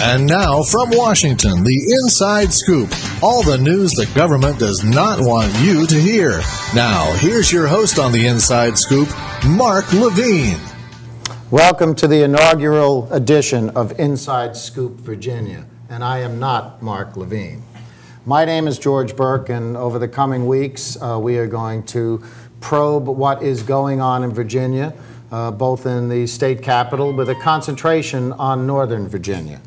And now from Washington, the Inside Scoop. All the news the government does not want you to hear. Now, here's your host on the Inside Scoop, Mark Levine. Welcome to the inaugural edition of Inside Scoop Virginia, and I am not Mark Levine. My name is George Burke, and over the coming weeks, we are going to probe what is going on in Virginia, both in the state capitol with a concentration on Northern Virginia.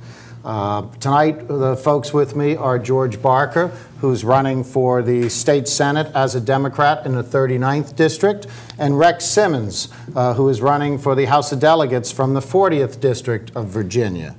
Tonight, the folks with me are George Barker, who's running for the state senate as a Democrat in the 39th district, and Rex Simmons, who is running for the House of Delegates from the 40th district of Virginia.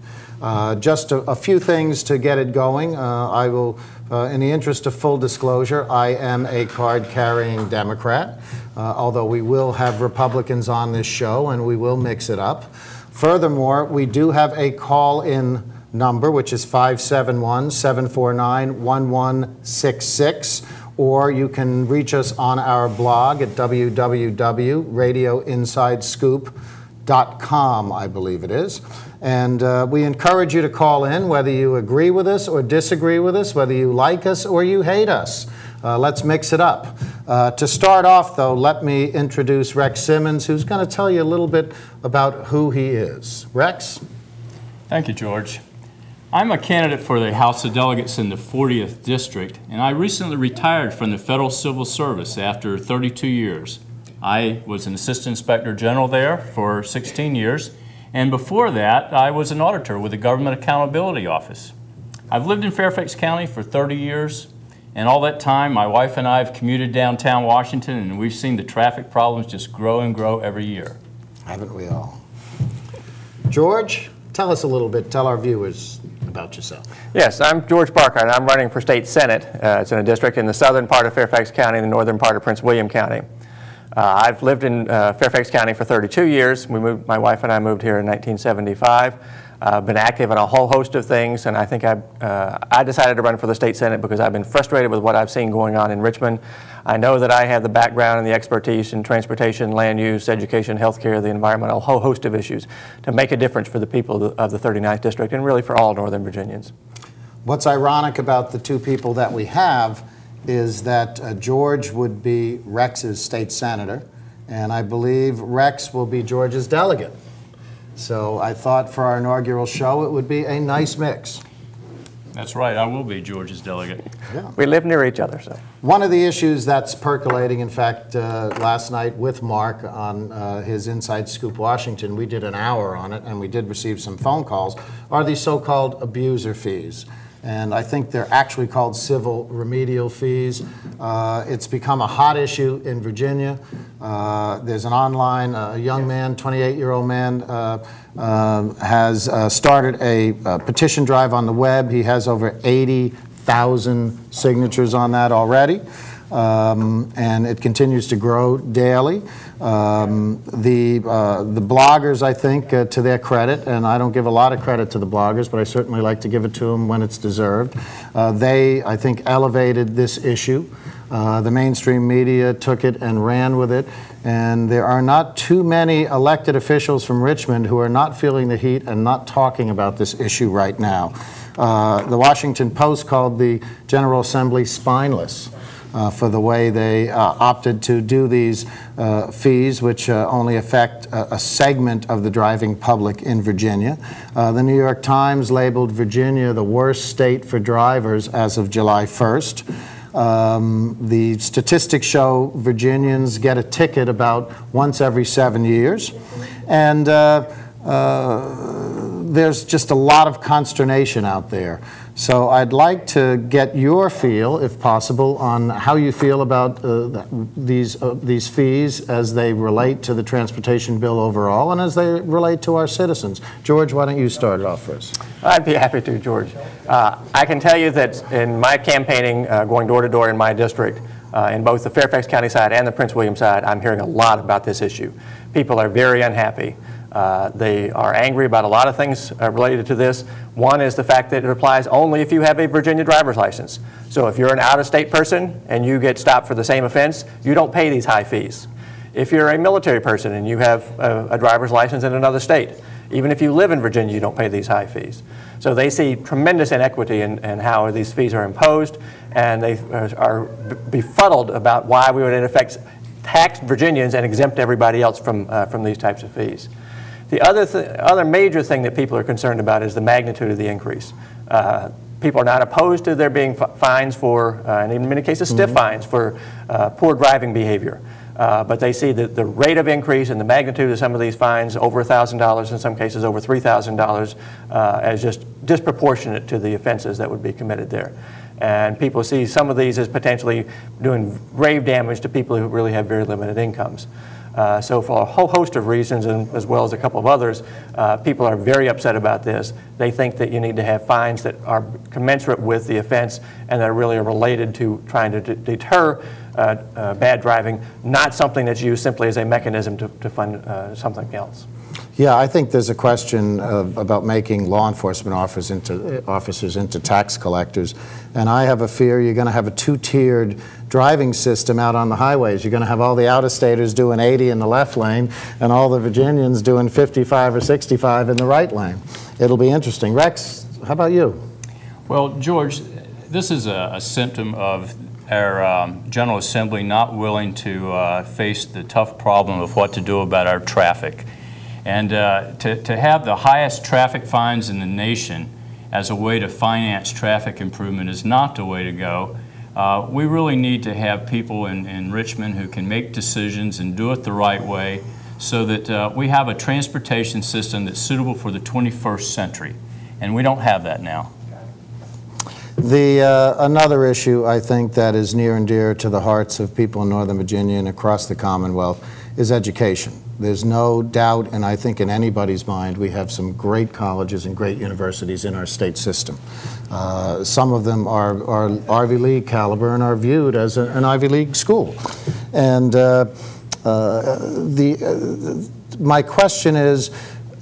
Just a few things to get it going. I will, in the interest of full disclosure, I am a card-carrying Democrat, although we will have Republicans on this show and we will mix it up. Furthermore, we do have a call-in number, which is 571-749-1166, or you can reach us on our blog at www.radioinsidescoop.com, I believe it is. And we encourage you to call in, whether you agree with us or disagree with us, whether you like us or you hate us. Let's mix it up. To start off, though, let me introduce Rex Simmons, who's going to tell you a little bit about who he is. Rex? Thank you, George. I'm a candidate for the House of Delegates in the 40th District, and I recently retired from the Federal Civil Service after 32 years. I was an Assistant Inspector General there for 16 years, and before that, I was an auditor with the Government Accountability Office. I've lived in Fairfax County for 30 years, and all that time, my wife and I have commuted downtown Washington, and we've seen the traffic problems just grow and grow every year. Haven't we all? George, tell us a little bit, tell our viewers about yourself. Yes, I'm George Barker, and I'm running for state senate. It's in a district in the southern part of Fairfax County and the northern part of Prince William County. I've lived in Fairfax County for 32 years. My wife and I moved here in 1975. Been active in a whole host of things, and I think I decided to run for the state senate because I've been frustrated with what I've seen going on in Richmond. I know that I have the background and the expertise in transportation, land use, education, healthcare, the environment, a whole host of issues to make a difference for the people of the 39th district and really for all Northern Virginians. What's ironic about the two people that we have is that George would be Rex's state senator, and I believe Rex will be George's delegate. So I thought for our inaugural show it would be a nice mix. That's right, I will be George's delegate. Yeah. We live near each other, so. One of the issues that's percolating, in fact, last night with Mark on his Inside Scoop Washington, we did an hour on it and we did receive some phone calls, are these so-called abuser fees. And I think they're actually called civil remedial fees. It's become a hot issue in Virginia. There's an online, a young man, 28-year-old man, has started a petition drive on the web. He has over 80,000 signatures on that already. And it continues to grow daily. The bloggers, I think, to their credit, and I don't give a lot of credit to the bloggers, but I certainly like to give it to them when it's deserved. They, I think, elevated this issue. The mainstream media took it and ran with it, and there are not too many elected officials from Richmond who are not feeling the heat and not talking about this issue right now. The Washington Post called the General Assembly spineless. For the way they opted to do these fees, which only affect a segment of the driving public in Virginia. The New York Times labeled Virginia the worst state for drivers as of July 1st. The statistics show Virginians get a ticket about once every 7 years. And there's just a lot of consternation out there. So I'd like to get your feel, if possible, on how you feel about these fees as they relate to the transportation bill overall and as they relate to our citizens. George, why don't you start it off first? I'd be happy to, George. I can tell you that in my campaigning, going door to door in my district, in both the Fairfax County side and the Prince William side, I'm hearing a lot about this issue. People are very unhappy. They are angry about a lot of things related to this. One is the fact that it applies only if you have a Virginia driver's license. So if you're an out-of-state person and you get stopped for the same offense, you don't pay these high fees. If you're a military person and you have a driver's license in another state, even if you live in Virginia, you don't pay these high fees. So they see tremendous inequity in how these fees are imposed, and they are befuddled about why we would in effect tax Virginians and exempt everybody else from these types of fees. The other major thing that people are concerned about is the magnitude of the increase. People are not opposed to there being fines for, and in many cases stiff fines for poor driving behavior. But they see that the rate of increase and the magnitude of some of these fines, over $1,000, in some cases over $3,000, as just disproportionate to the offenses that would be committed there. And people see some of these as potentially doing grave damage to people who really have very limited incomes. So for a whole host of reasons, and as well as a couple of others, people are very upset about this. They think that you need to have fines that are commensurate with the offense and that really are related to trying to deter bad driving, not something that's used simply as a mechanism to fund something else. Yeah, I think there's a question about making law enforcement officers into tax collectors. And I have a fear you're going to have a two-tiered driving system out on the highways. You're going to have all the out-of-staters doing 80 in the left lane and all the Virginians doing 55 or 65 in the right lane. It'll be interesting. Rex, how about you? Well, George, this is a symptom of our General Assembly not willing to face the tough problem of what to do about our traffic. And to have the highest traffic fines in the nation as a way to finance traffic improvement is not the way to go. We really need to have people in Richmond who can make decisions and do it the right way so that we have a transportation system that's suitable for the 21st century. And we don't have that now. Another issue I think that is near and dear to the hearts of people in Northern Virginia and across the Commonwealth is education. There's no doubt, and I think in anybody's mind, we have some great colleges and great universities in our state system. Some of them are Ivy League caliber and are viewed as an Ivy League school. And my question is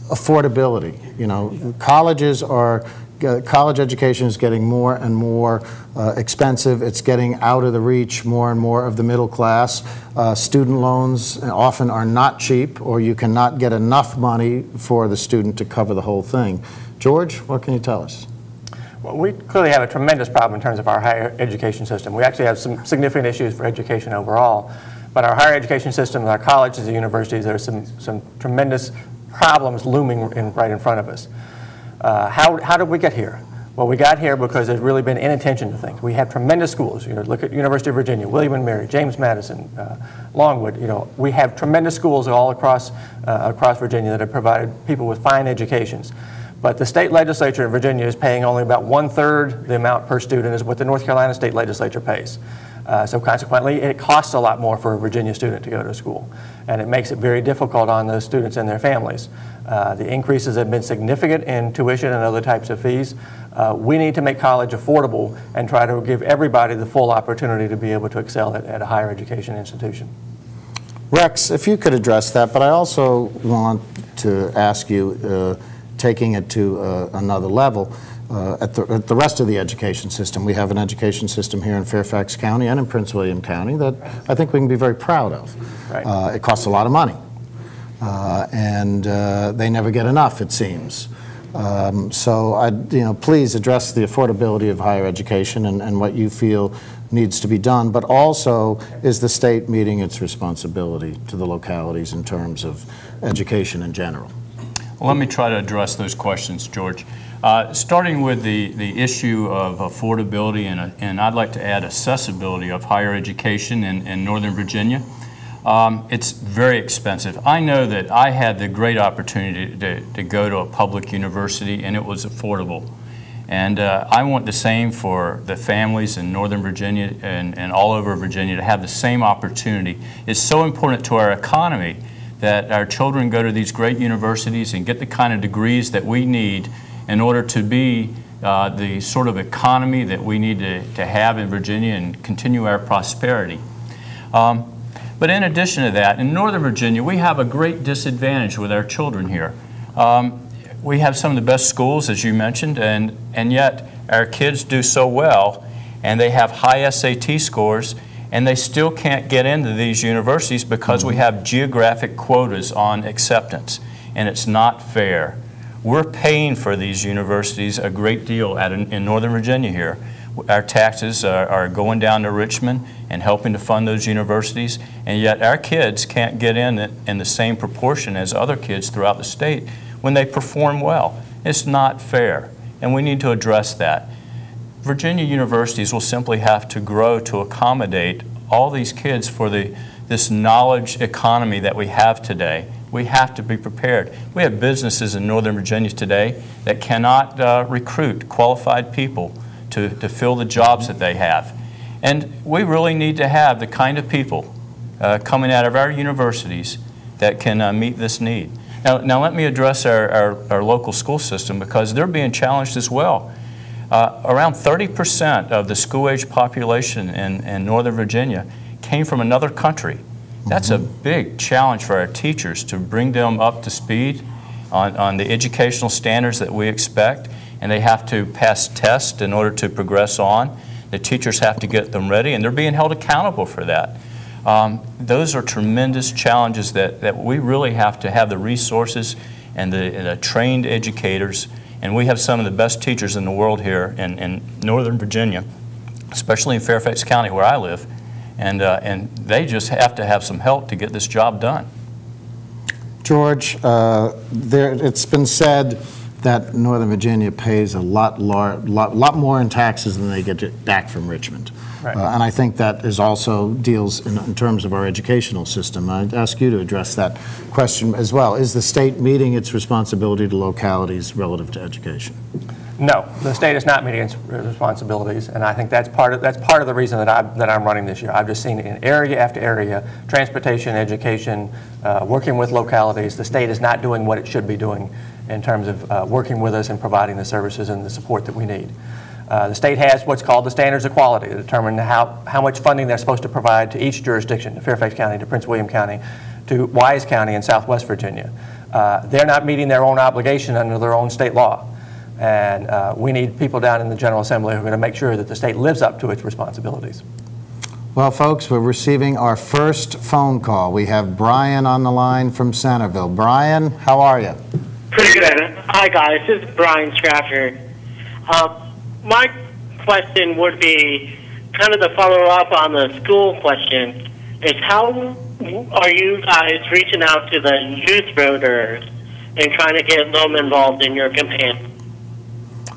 affordability. You know, college education is getting more and more expensive. It's getting out of the reach more and more of the middle class. Student loans often are not cheap, or you cannot get enough money for the student to cover the whole thing. George, what can you tell us? Well, we clearly have a tremendous problem in terms of our higher education system. We actually have some significant issues for education overall. But our higher education system, our colleges and universities, there are some tremendous problems looming right in front of us. How did we get here? Well, we got here because there's really been inattention to things. We have tremendous schools. You know, look at University of Virginia, William and Mary, James Madison, Longwood. You know, we have tremendous schools all across Virginia that have provided people with fine educations. But the state legislature in Virginia is paying only about 1/3 the amount per student as what the North Carolina state legislature pays. So consequently, it costs a lot more for a Virginia student to go to school. And it makes it very difficult on those students and their families. The increases have been significant in tuition and other types of fees. We need to make college affordable and try to give everybody the full opportunity to be able to excel at a higher education institution. Rex, if you could address that, but I also want to ask you, taking it to another level, at the rest of the education system. We have an education system here in Fairfax County and in Prince William County that I think we can be very proud of. Right. It costs a lot of money, and they never get enough, it seems. So please address the affordability of higher education and what you feel needs to be done, but also, is the state meeting its responsibility to the localities in terms of education in general? Well, let me try to address those questions, George. Starting with the issue of affordability and I'd like to add accessibility of higher education in Northern Virginia. It's very expensive. I know that I had the great opportunity to go to a public university and it was affordable. And I want the same for the families in Northern Virginia and all over Virginia to have the same opportunity. It's so important to our economy that our children go to these great universities and get the kind of degrees that we need in order to be the sort of economy that we need to have in Virginia and continue our prosperity. But in addition to that, in Northern Virginia, we have a great disadvantage with our children here. We have some of the best schools, as you mentioned, and yet our kids do so well, and they have high SAT scores, and they still can't get into these universities because we have geographic quotas on acceptance, and it's not fair. We're paying for these universities a great deal in Northern Virginia here. Our taxes are going down to Richmond and helping to fund those universities, and yet our kids can't get in the same proportion as other kids throughout the state when they perform well. It's not fair, and we need to address that. Virginia universities will simply have to grow to accommodate all these kids for this knowledge economy that we have today. We have to be prepared. We have businesses in Northern Virginia today that cannot recruit qualified people to fill the jobs that they have. And we really need to have the kind of people coming out of our universities that can meet this need. Now let me address our local school system, because they're being challenged as well. Around 30% of the school-age population in Northern Virginia came from another country. That's a big challenge for our teachers to bring them up to speed on the educational standards that we expect, and they have to pass tests in order to progress on. The teachers have to get them ready, and they're being held accountable for that. Those are tremendous challenges that we really have to have the resources and the trained educators, and we have some of the best teachers in the world here in Northern Virginia, especially in Fairfax County where I live, and they just have to have some help to get this job done. George, it's been said that Northern Virginia pays a lot more in taxes than they get back from Richmond. Right. And I think that is also deals in terms of our educational system. I'd ask you to address that question as well. Is the state meeting its responsibility to localities relative to education? No, the state is not meeting its responsibilities, and I think that's part of the reason that I'm running this year. I've just seen it in area after area, transportation, education, working with localities. The state is not doing what it should be doing in terms of working with us and providing the services and the support that we need. The state has what's called the standards of quality to determine how much funding they're supposed to provide to each jurisdiction, to Fairfax County, to Prince William County, to Wise County in Southwest Virginia. They're not meeting their own obligation under their own state law. And we need people down in the General Assembly who are going to make sure that the state lives up to its responsibilities. Well, folks, we're receiving our first phone call. We have Brian on the line from Centerville. Brian, how are you? Pretty good. Hi, guys. This is Brian Scratcher. My question would be kind of the follow-up on the school question, is how are you guys reaching out to the youth voters and trying to get them involved in your campaign?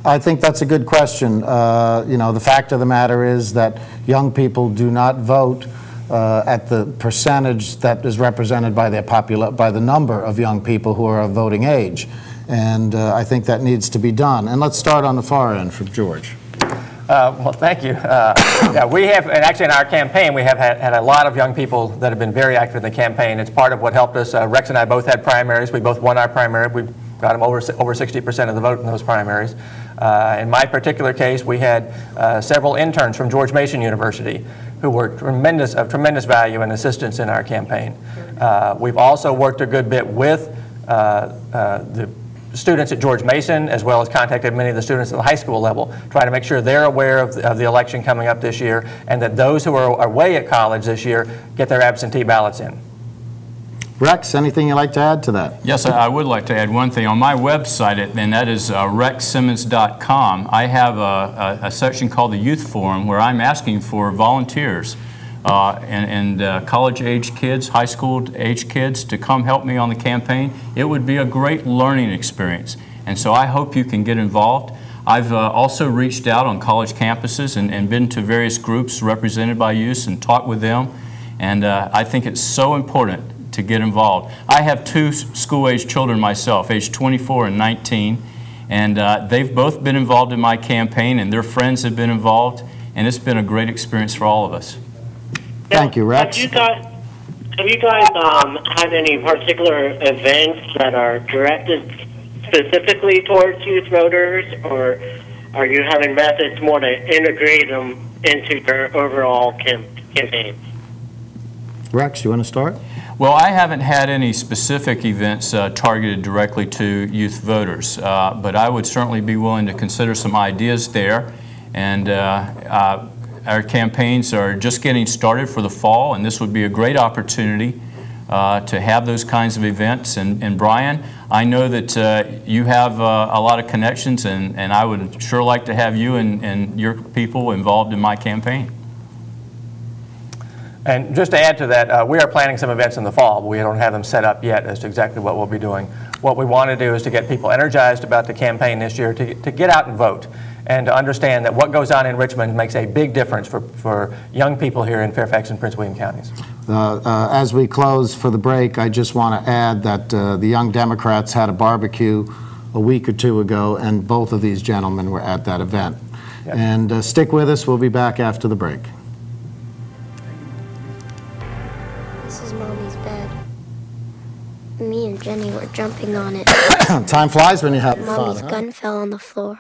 I think that's a good question. You know, the fact of the matter is that young people do not vote at the percentage that is represented by by the number of young people who are of voting age. And I think that needs to be done. And let's start on the far end from George. Well, thank you. Yeah, we have, and actually in our campaign, we have had a lot of young people that have been very active in the campaign. It's part of what helped us. Rex and I both had primaries. We both won our primary. We got them over 60% of the vote in those primaries. In my particular case, we had several interns from George Mason University who were of tremendous value and assistance in our campaign. We've also worked a good bit with the students at George Mason, as well as contacted many of the students at the high school level, trying to make sure they're aware of the election coming up this year, and that those who are away at college this year get their absentee ballots in. Rex, anything you'd like to add to that? Yes, I would like to add one thing. On my website, and that is rexsimmons.com, I have a section called the Youth Forum where I'm asking for volunteers and college-age kids, high school-age kids to come help me on the campaign. It would be a great learning experience, and so I hope you can get involved. I've also reached out on college campuses and been to various groups represented by youth and talked with them, and I think it's so important to get involved. I have two school-age children myself, age 24 and 19, and they've both been involved in my campaign, and their friends have been involved, and it's been a great experience for all of us. Thank you, Rex. Have you guys had any particular events that are directed specifically towards youth voters, or are you having methods more to integrate them into your overall campaign? Rex, you want to start? Well, I haven't had any specific events targeted directly to youth voters, but I would certainly be willing to consider some ideas there. And our campaigns are just getting started for the fall, and this would be a great opportunity to have those kinds of events. And Brian, I know that you have a lot of connections, and I would sure like to have you and your people involved in my campaign. And just to add to that, we are planning some events in the fall, but we don't have them set up yet as to exactly what we'll be doing. What we want to do is to get people energized about the campaign this year, to get out and vote, and to understand that what goes on in Richmond makes a big difference for young people here in Fairfax and Prince William counties. As we close for the break, I just want to add that the Young Democrats had a barbecue a week or two ago, and both of these gentlemen were at that event. Yep. And stick with us. We'll be back after the break. This is Mommy's bed. Me and Jenny were jumping on it. Time flies when you have fun. Mommy's gun fell on the floor.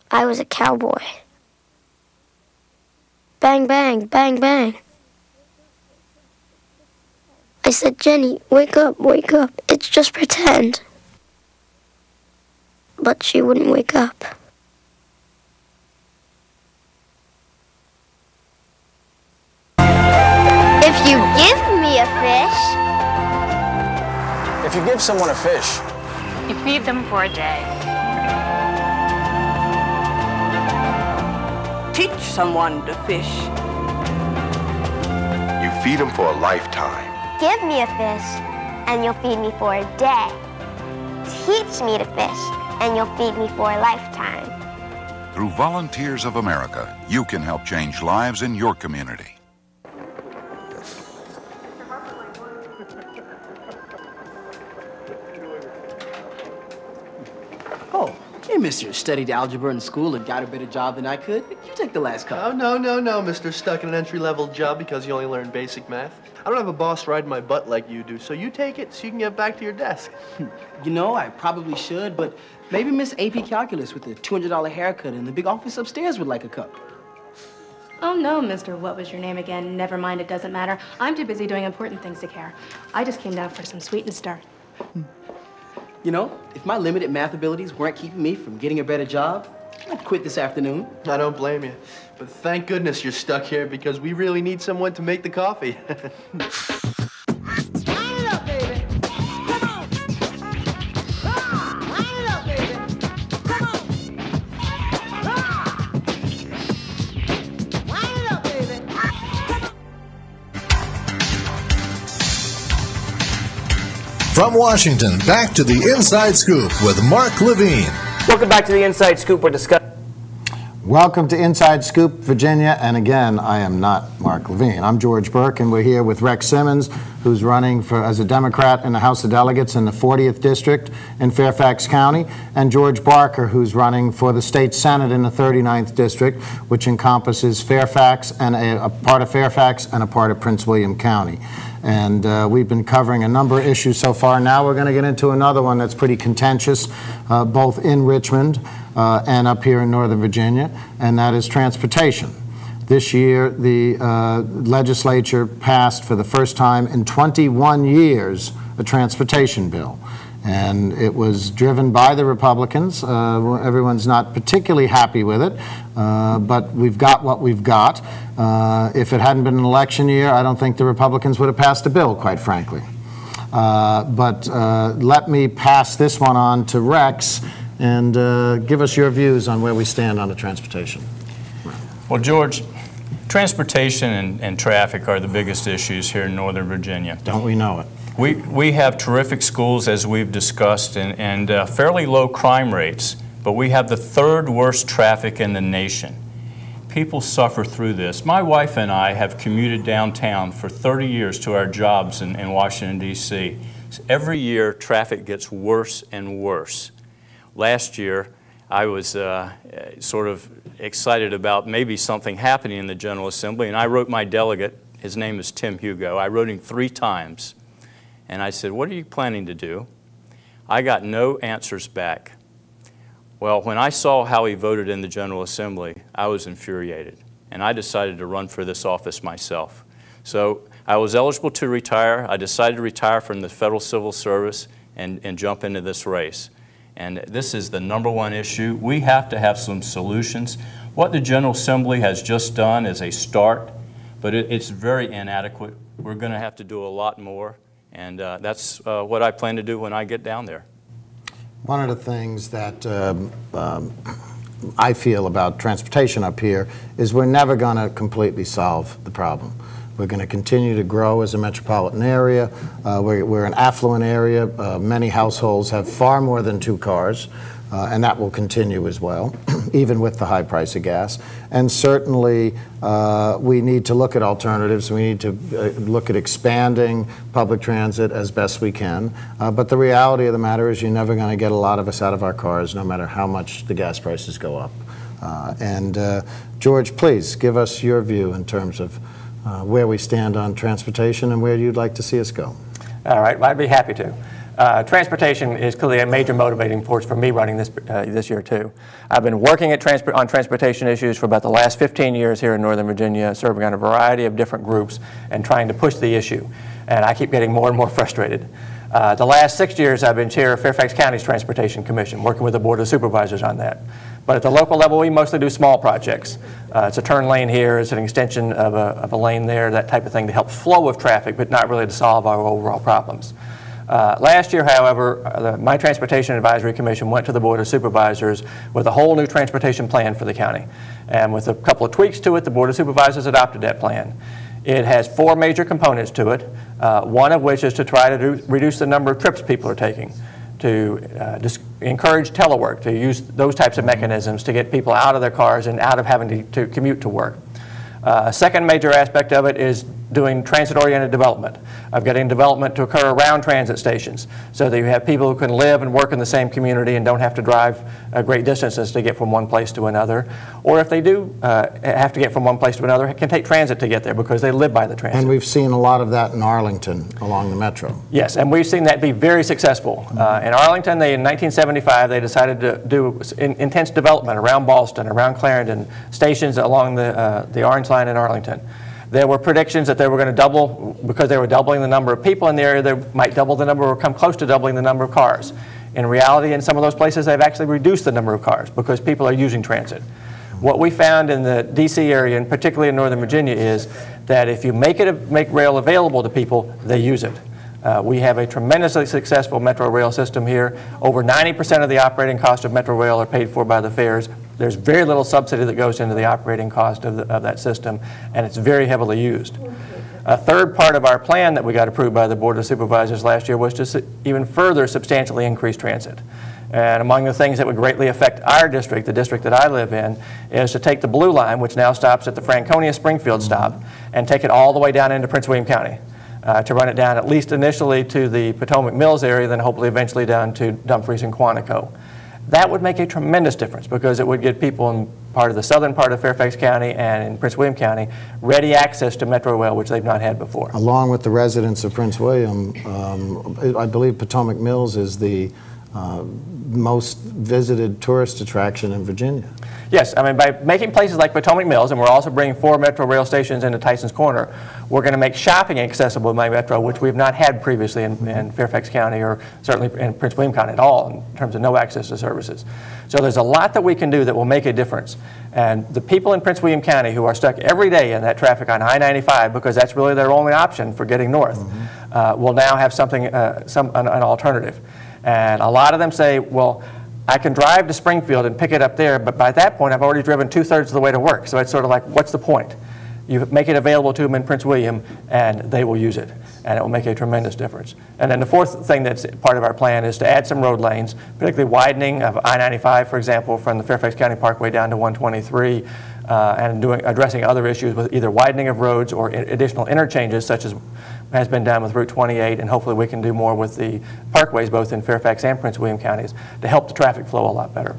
I was a cowboy. Bang, bang, bang, bang. I said, Jenny, wake up, it's just pretend. But she wouldn't wake up. If you give me a fish. If you give someone a fish, you feed them for a day. Teach someone to fish. You feed them for a lifetime. Give me a fish, and you'll feed me for a day. Teach me to fish, and you'll feed me for a lifetime. Through Volunteers of America, you can help change lives in your community. Oh, hey, mister, studied algebra in school and got a better job than I could. You take the last cup. Oh, no, mister. Stuck in an entry-level job because you only learned basic math. I don't have a boss riding my butt like you do, so you take it so you can get back to your desk. You know, I probably should, but maybe Miss AP Calculus with the $200 haircut in the big office upstairs would like a cup. Oh, no, Mr. What was your name again? Never mind, it doesn't matter. I'm too busy doing important things to care. I just came down for some sweet and start. You know, if my limited math abilities weren't keeping me from getting a better job, I'd quit this afternoon. I don't blame you. But thank goodness you're stuck here because we really need someone to make the coffee. Line it up, baby. Come on. Line it up, baby. Come on. Line it up, baby. Come on. From Washington, back to the Inside Scoop with Mark Levine. Welcome back to the Inside Scoop. We're discussing. Welcome to Inside Scoop, Virginia, and again, I am not Mark Levine. I'm George Burke, and we're here with Rex Simmons, who's running as a Democrat in the House of Delegates in the 40th District in Fairfax County, and George Barker, who's running for the State Senate in the 39th District, which encompasses Fairfax and a part of Fairfax and a part of Prince William County. And we've been covering a number of issues so far. Now we're going to get into another one that's pretty contentious, both in Richmond and up here in Northern Virginia, and that is transportation. This year, the legislature passed for the first time in 21 years a transportation bill. And it was driven by the Republicans. Everyone's not particularly happy with it, but we've got what we've got. If it hadn't been an election year, I don't think the Republicans would have passed a bill, quite frankly. But let me pass this one on to Rex and give us your views on where we stand on the transportation. Well, George, transportation and traffic are the biggest issues here in Northern Virginia. Don't we know it? We have terrific schools, as we've discussed, and fairly low crime rates, but we have the third worst traffic in the nation. People suffer through this. My wife and I have commuted downtown for 30 years to our jobs in Washington, D.C. Every year, traffic gets worse and worse. Last year, I was sort of excited about maybe something happening in the General Assembly, and I wrote my delegate, his name is Tim Hugo, I wrote him 3 times. And I said, what are you planning to do? I got no answers back. Well, when I saw how he voted in the General Assembly, I was infuriated. And I decided to run for this office myself. So I was eligible to retire. I decided to retire from the Federal Civil Service and jump into this race. And this is the #1 issue. We have to have some solutions. What the General Assembly has just done is a start, but it's very inadequate. We're going to have to do a lot more, and that's what I plan to do when I get down there. One of the things that I feel about transportation up here is we're never going to completely solve the problem. We're going to continue to grow as a metropolitan area. We're an affluent area. Many households have far more than 2 cars, and that will continue as well, even with the high price of gas. And certainly, we need to look at alternatives. We need to look at expanding public transit as best we can. But the reality of the matter is you're never going to get a lot of us out of our cars, no matter how much the gas prices go up. George, please give us your view in terms of where we stand on transportation and where you'd like to see us go. All right, well, I'd be happy to. Transportation is clearly a major motivating force for me running this year too. I've been working on transportation issues for about the last 15 years here in Northern Virginia, serving on a variety of different groups and trying to push the issue. And I keep getting more and more frustrated. The last 6 years I've been chair of Fairfax County's Transportation Commission, working with the Board of Supervisors on that. But at the local level, we mostly do small projects. It's a turn lane here, it's an extension of a lane there, that type of thing to help flow of traffic, but not really to solve our overall problems. Last year, however, my Transportation Advisory Commission went to the Board of Supervisors with a whole new transportation plan for the county. And with a couple of tweaks to it, the Board of Supervisors adopted that plan. It has 4 major components to it, one of which is to try to reduce the number of trips people are taking, to encourage telework, to use those types of mechanisms to get people out of their cars and out of having to commute to work. A second major aspect of it is doing transit-oriented development, of getting development to occur around transit stations so that you have people who can live and work in the same community and don't have to drive great distances to get from one place to another. Or if they do have to get from one place to another, can take transit to get there because they live by the transit. And we've seen a lot of that in Arlington along the metro. Yes, and we've seen that be very successful. In Arlington, in 1975, they decided to do intense development around Ballston, around Clarendon, stations along the Orange Line in Arlington. There were predictions that they were going to double, because they were doubling the number of people in the area, they might double the number or come close to doubling the number of cars. In reality, in some of those places, they've actually reduced the number of cars because people are using transit. What we found in the D.C. area, and particularly in Northern Virginia, is that if you make rail available to people, they use it. We have a tremendously successful Metro rail system here. Over 90% of the operating cost of Metro rail are paid for by the fares. There's very little subsidy that goes into the operating cost of that system, and it's very heavily used. A third part of our plan that we got approved by the Board of Supervisors last year was to even further substantially increase transit. And among the things that would greatly affect our district, the district that I live in, is to take the Blue Line, which now stops at the Franconia-Springfield stop, and take it all the way down into Prince William County. To run it down at least initially to the Potomac Mills area, then hopefully eventually down to Dumfries and Quantico. That would make a tremendous difference because it would give people in part of the southern part of Fairfax County and in Prince William County ready access to Metro rail, which they've not had before. Along with the residents of Prince William, I believe Potomac Mills is the most visited tourist attraction in Virginia. Yes, I mean, by making places like Potomac Mills, and we're also bringing 4 Metro rail stations into Tyson's Corner, we're going to make shopping accessible by Metro, which we've not had previously in Fairfax County or certainly in Prince William County at all in terms of no access to services. So there's a lot that we can do that will make a difference. And the people in Prince William County who are stuck every day in that traffic on I-95, because that's really their only option for getting north, will now have something, an alternative. And a lot of them say, well, I can drive to Springfield and pick it up there, but by that point I've already driven 2/3 of the way to work. So it's sort of like, what's the point? You make it available to them in Prince William and they will use it, and it will make a tremendous difference. And then the fourth thing that's part of our plan is to add some road lanes, particularly widening of I-95, for example, from the Fairfax County Parkway down to 123, and addressing other issues with either widening of roads or additional interchanges, such as has been done with Route 28, and hopefully we can do more with the parkways both in Fairfax and Prince William counties to help the traffic flow a lot better.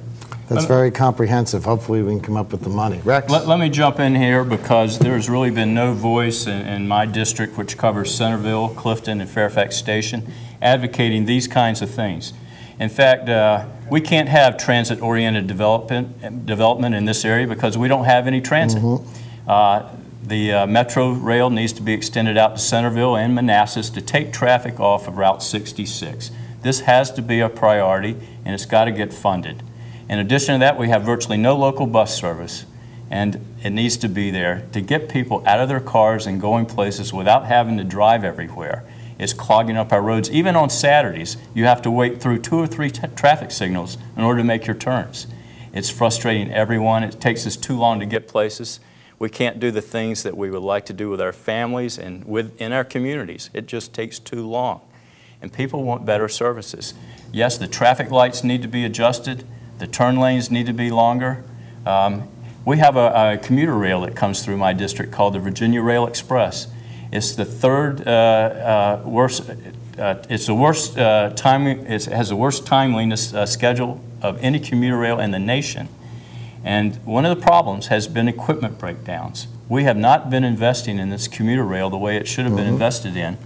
That's very comprehensive. Hopefully we can come up with the money. Rex? Let me jump in here because there's really been no voice in my district, which covers Centerville, Clifton, and Fairfax Station, advocating these kinds of things. In fact, we can't have transit-oriented development in this area because we don't have any transit. The Metro rail needs to be extended out to Centerville and Manassas to take traffic off of Route 66. This has to be a priority, and it's got to get funded. In addition to that, we have virtually no local bus service. And it needs to be there to get people out of their cars and going places without having to drive everywhere. It's clogging up our roads. Even on Saturdays, you have to wait through 2 or 3 traffic signals in order to make your turns. It's frustrating everyone. It takes us too long to get places. We can't do the things that we would like to do with our families and in our communities. It just takes too long. And people want better services. Yes, the traffic lights need to be adjusted. The turn lanes need to be longer. We have a commuter rail that comes through my district called the Virginia Rail Express. It's the third worst. It's the worst timing. It has the worst timeliness schedule of any commuter rail in the nation. And one of the problems has been equipment breakdowns. We have not been investing in this commuter rail the way it should have been invested in,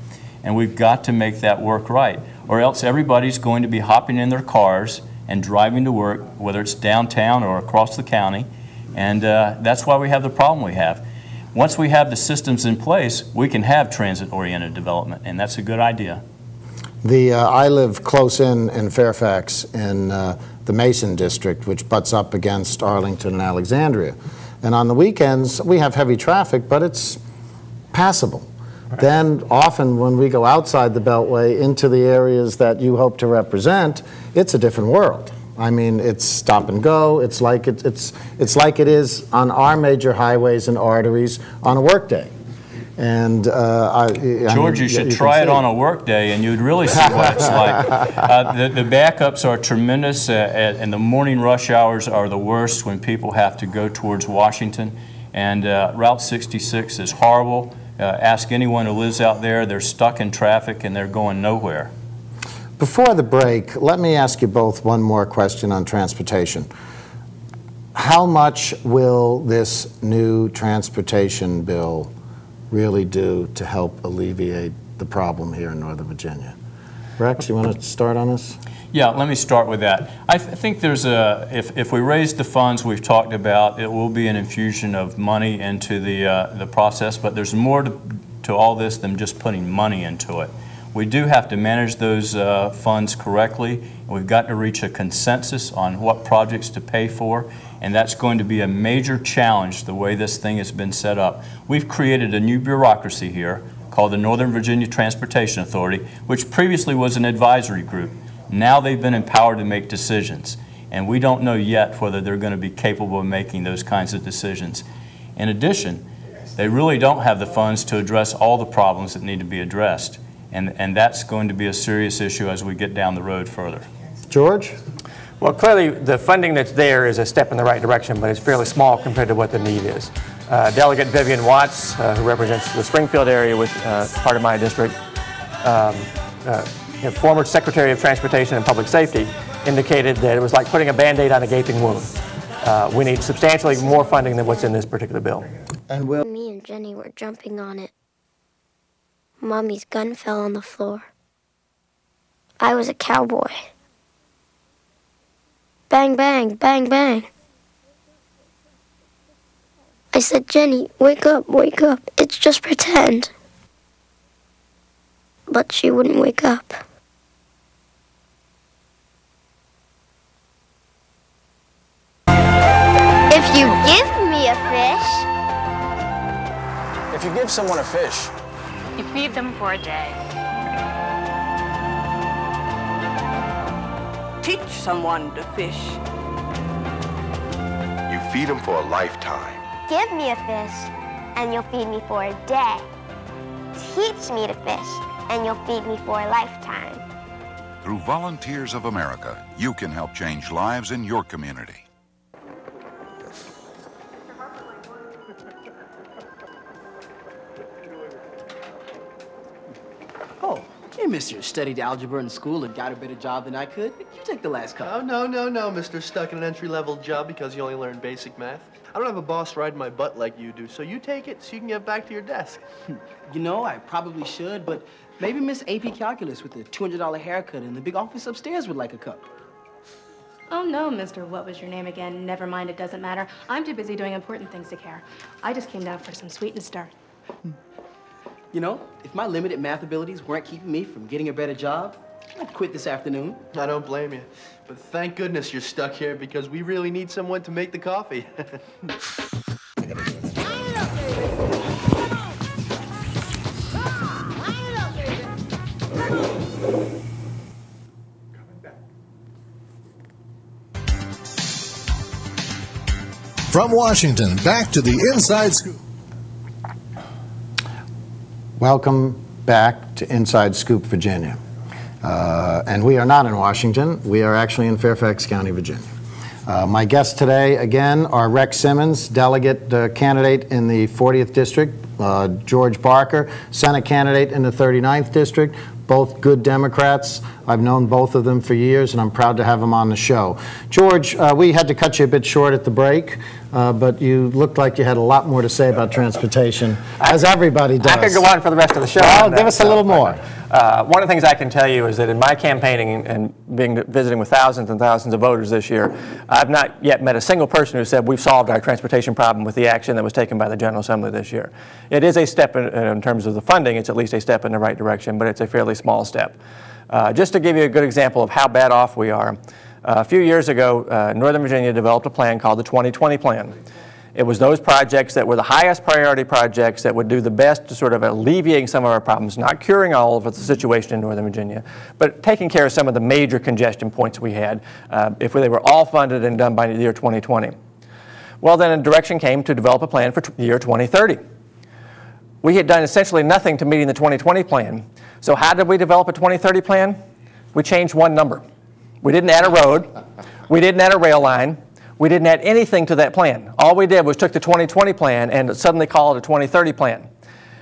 and we've got to make that work right, or else everybody's going to be hopping in their cars and driving to work, whether it's downtown or across the county, and that's why we have the problem we have. Once we have the systems in place, we can have transit-oriented development, and that's a good idea. I live close in Fairfax in the Mason district, which butts up against Arlington and Alexandria. And on the weekends, we have heavy traffic, but it's passable. Right. Then often when we go outside the Beltway into the areas that you hope to represent, it's a different world. I mean, it's stop and go. It's like it is on our major highways and arteries on a workday. And George, you should try it on a work day, and you'd really see what it's like. The backups are tremendous, and the morning rush hours are the worst when people have to go towards Washington. And Route 66 is horrible. Ask anyone who lives out there; they're stuck in traffic and they're going nowhere. Before the break, let me ask you both one more question on transportation. How much will this new transportation bill really do to help alleviate the problem here in Northern Virginia? Rex, you want to start on this? Yeah, let me start with that. I think there's if we raise the funds we've talked about, it will be an infusion of money into the process, but there's more to all this than just putting money into it. We do have to manage those funds correctly. We've got to reach a consensus on what projects to pay for, and that's going to be a major challenge the way this thing has been set up. We've created a new bureaucracy here called the Northern Virginia Transportation Authority, which previously was an advisory group. Now they've been empowered to make decisions, and we don't know yet whether they're going to be capable of making those kinds of decisions. In addition, they really don't have the funds to address all the problems that need to be addressed. And that's going to be a serious issue as we get down the road further. George? Well, clearly the funding that's there is a step in the right direction, but it's fairly small compared to what the need is. Delegate Vivian Watts, who represents the Springfield area with part of my district, former Secretary of Transportation and Public Safety, indicated that it was like putting a Band-Aid on a gaping wound. We need substantially more funding than what's in this particular bill. And me and Jenny were jumping on it. Mommy's gun fell on the floor. I was a cowboy. Bang, bang, bang, bang. I said, Jenny, wake up, it's just pretend. But she wouldn't wake up. If you give me a fish. If you give someone a fish, you feed them for a day. Teach someone to fish. You feed them for a lifetime. Give me a fish, and you'll feed me for a day. Teach me to fish, and you'll feed me for a lifetime. Through Volunteers of America, you can help change lives in your community. Oh, hey, mister, studied algebra in school and got a better job than I could. You take the last couple. Oh, no, mister. Stuck in an entry-level job because you only learned basic math. I don't have a boss riding my butt like you do, so you take it so you can get back to your desk. You know, I probably should, but maybe Miss AP Calculus with the $200 haircut in the big office upstairs would like a cup. Oh, no, Mr. What was your name again? Never mind, it doesn't matter. I'm too busy doing important things to care. I just came down for some sweet and start. You know, if my limited math abilities weren't keeping me from getting a better job, I'd quit this afternoon. I don't blame you. But thank goodness you're stuck here because we really need someone to make the coffee. From Washington, back to the Inside Scoop. Welcome back to Inside Scoop, Virginia. And we are not in Washington. We are actually in Fairfax County, Virginia. My guests today, again, are Rex Simmons, delegate candidate in the 40th District, George Barker, Senate candidate in the 39th District, both good Democrats. I've known both of them for years, and I'm proud to have them on the show. George, we had to cut you a bit short at the break, but you looked like you had a lot more to say about transportation, as everybody does. I could go on for the rest of the show. Well, give us a little more. One of the things I can tell you is that in my campaigning and visiting with thousands and thousands of voters this year, I've not yet met a single person who said we've solved our transportation problem with the action that was taken by the General Assembly this year. It is a step in terms of the funding. It's at least a step in the right direction, but it's a fairly small step. Just to give you a good example of how bad off we are, a few years ago, Northern Virginia developed a plan called the 2020 Plan. It was those projects that were the highest priority projects that would do the best to sort of alleviating some of our problems, not curing all of the situation in Northern Virginia, but taking care of some of the major congestion points we had if they were all funded and done by the year 2020. Well, then a direction came to develop a plan for the year 2030. We had done essentially nothing to meeting the 2020 plan. So how did we develop a 2030 plan? We changed one number. We didn't add a road. We didn't add a rail line. We didn't add anything to that plan. All we did was took the 2020 plan and suddenly called it a 2030 plan.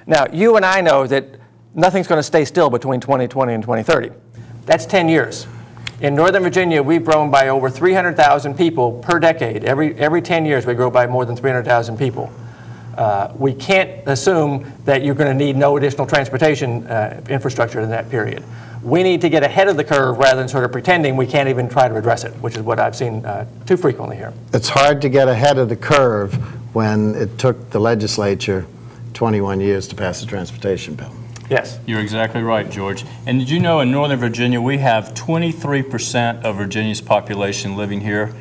Now, you and I know that nothing's going to stay still between 2020 and 2030. That's 10 years. In Northern Virginia, we've grown by over 300,000 people per decade. Every 10 years, we grow by more than 300,000 people. We can't assume that you're going to need no additional transportation infrastructure in that period. We need to get ahead of the curve rather than sort of pretending we can't even try to address it, which is what I've seen too frequently here. It's hard to get ahead of the curve when it took the legislature 21 years to pass a transportation bill. Yes. You're exactly right, George. And did you know in Northern Virginia we have 23% of Virginia's population living here?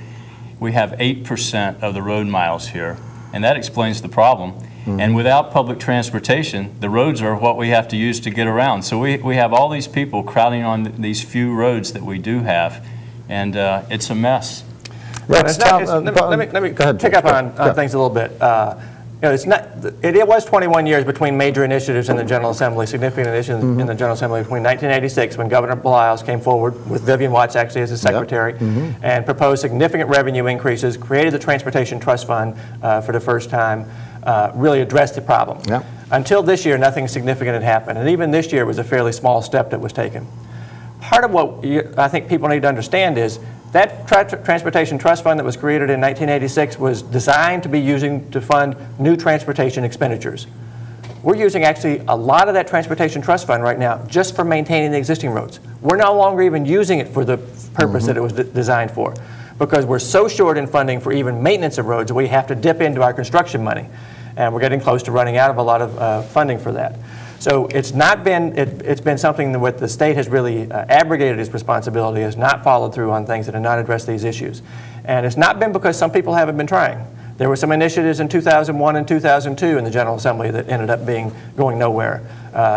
We have 8% of the road miles here, and that explains the problem. And without public transportation, the roads are what we have to use to get around. So we have all these people crowding on these few roads that we do have, and it's a mess. Let me pick up on things a little bit. It was 21 years between major initiatives in the General Assembly, significant initiatives in the General Assembly between 1986, when Governor Beliles came forward with Vivian Watts actually as his secretary, and proposed significant revenue increases, created the Transportation Trust Fund for the first time, really addressed the problem. Until this year, nothing significant had happened, and even this year was a fairly small step that was taken. Part of what I think people need to understand is that Transportation Trust Fund that was created in 1986 was designed to be using to fund new transportation expenditures. We're using actually a lot of that Transportation Trust Fund right now just for maintaining the existing roads. We're no longer even using it for the purpose that it was designed for, because we're so short in funding for even maintenance of roads that we have to dip into our construction money. And we're getting close to running out of a lot of funding for that. So it's not been, it's been something that the state has really abrogated its responsibility, has not followed through on things that have not addressed these issues. And it's not been because some people haven't been trying. There were some initiatives in 2001 and 2002 in the General Assembly that ended up going nowhere.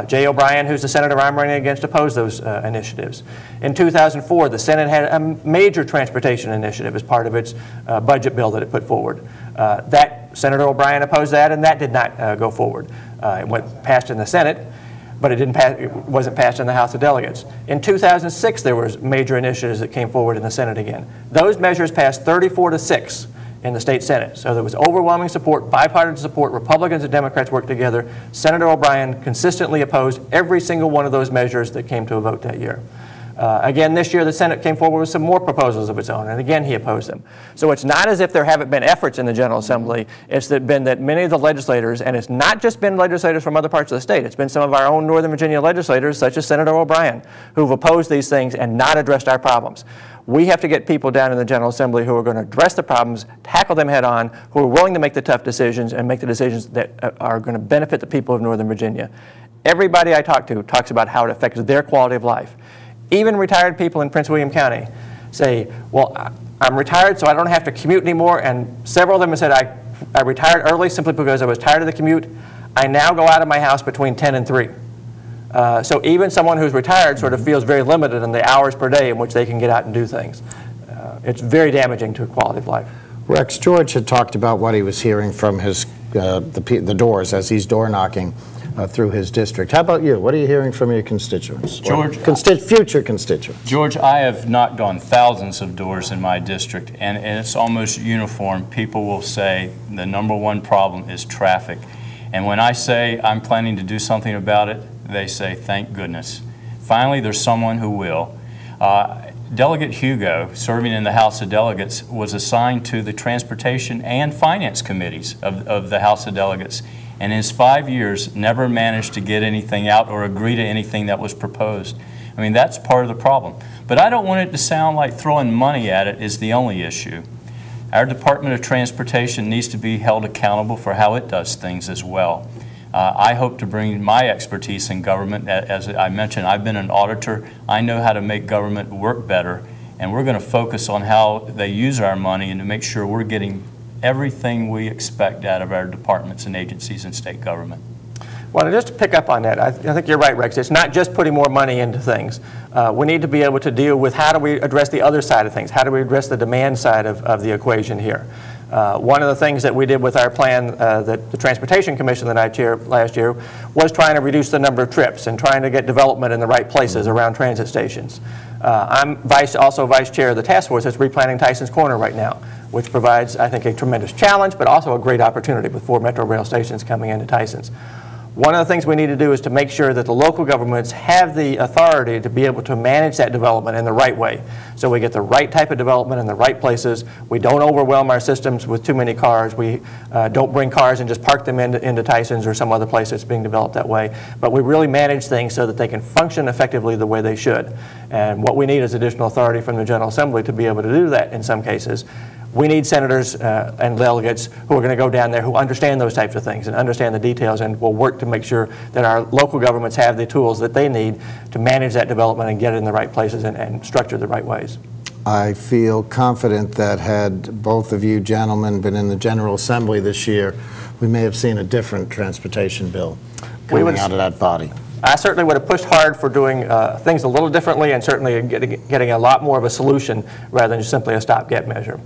Jay O'Brien, who's the senator I'm running against, opposed those initiatives. In 2004, the Senate had a major transportation initiative as part of its budget bill that it put forward. Senator O'Brien opposed that, and that did not go forward. It went passed in the Senate, but it wasn't passed in the House of Delegates. In 2006, there was major initiatives that came forward in the Senate again. Those measures passed 34-6 in the state Senate. So there was overwhelming support, bipartisan support. Republicans and Democrats worked together. Senator O'Brien consistently opposed every single one of those measures that came to a vote that year. Again, this year the Senate came forward with some more proposals of its own, and again he opposed them. So it's not as if there haven't been efforts in the General Assembly. It's been that many of the legislators, and it's not just been legislators from other parts of the state, it's been some of our own Northern Virginia legislators, such as Senator O'Brien, who've opposed these things and not addressed our problems. We have to get people down in the General Assembly who are going to address the problems, tackle them head on, who are willing to make the tough decisions and make the decisions that are going to benefit the people of Northern Virginia. Everybody I talk to talks about how it affects their quality of life. Even retired people in Prince William County say, well, I'm retired so I don't have to commute anymore, and several of them have said, I retired early simply because I was tired of the commute. I now go out of my house between 10 and 3. So even someone who's retired sort of feels very limited in the hours per day in which they can get out and do things. It's very damaging to quality of life. Rex, George had talked about what he was hearing from his the doors as he's door knocking through his district. How about you? What are you hearing from your constituents? George, future constituents. George, I have knocked on thousands of doors in my district, and it's almost uniform. People will say the #1 problem is traffic. And when I say I'm planning to do something about it, they say, thank goodness. Finally, there's someone who will. Delegate Hugo, serving in the House of Delegates, was assigned to the Transportation and Finance Committees of the House of Delegates, and in his 5 years never managed to get anything out or agree to anything that was proposed. I mean, that's part of the problem. But I don't want it to sound like throwing money at it is the only issue. Our Department of Transportation needs to be held accountable for how it does things as well. I hope to bring my expertise in government. As I mentioned, I've been an auditor. I know how to make government work better, and we're going to focus on how they use our money and to make sure we're getting everything we expect out of our departments and agencies in state government. Well, just to pick up on that, I think you're right, Rex. It's not just putting more money into things. We need to be able to deal with how do we address the other side of things? How do we address the demand side of the equation here? One of the things that we did with our plan, that the Transportation Commission that I chaired last year, was trying to reduce the number of trips and trying to get development in the right places around transit stations. I'm also vice chair of the task force that's replanning Tyson's Corner right now, which provides, I think, a tremendous challenge, but also a great opportunity with 4 Metro rail stations coming into Tyson's. One of the things we need to do is to make sure that the local governments have the authority to be able to manage that development in the right way. So we get the right type of development in the right places. We don't overwhelm our systems with too many cars. We don't bring cars and just park them into Tyson's or some other place that's being developed that way. But we really manage things so that they can function effectively the way they should. And what we need is additional authority from the General Assembly to be able to do that in some cases. We need senators and delegates who are going to go down there who understand those types of things and understand the details and will work to make sure that our local governments have the tools that they need to manage that development and get it in the right places and structure the right ways. I feel confident that had both of you gentlemen been in the General Assembly this year, we may have seen a different transportation bill coming out of that body. I certainly would have pushed hard for doing things a little differently and certainly getting a lot more of a solution rather than just simply a stopgap measure.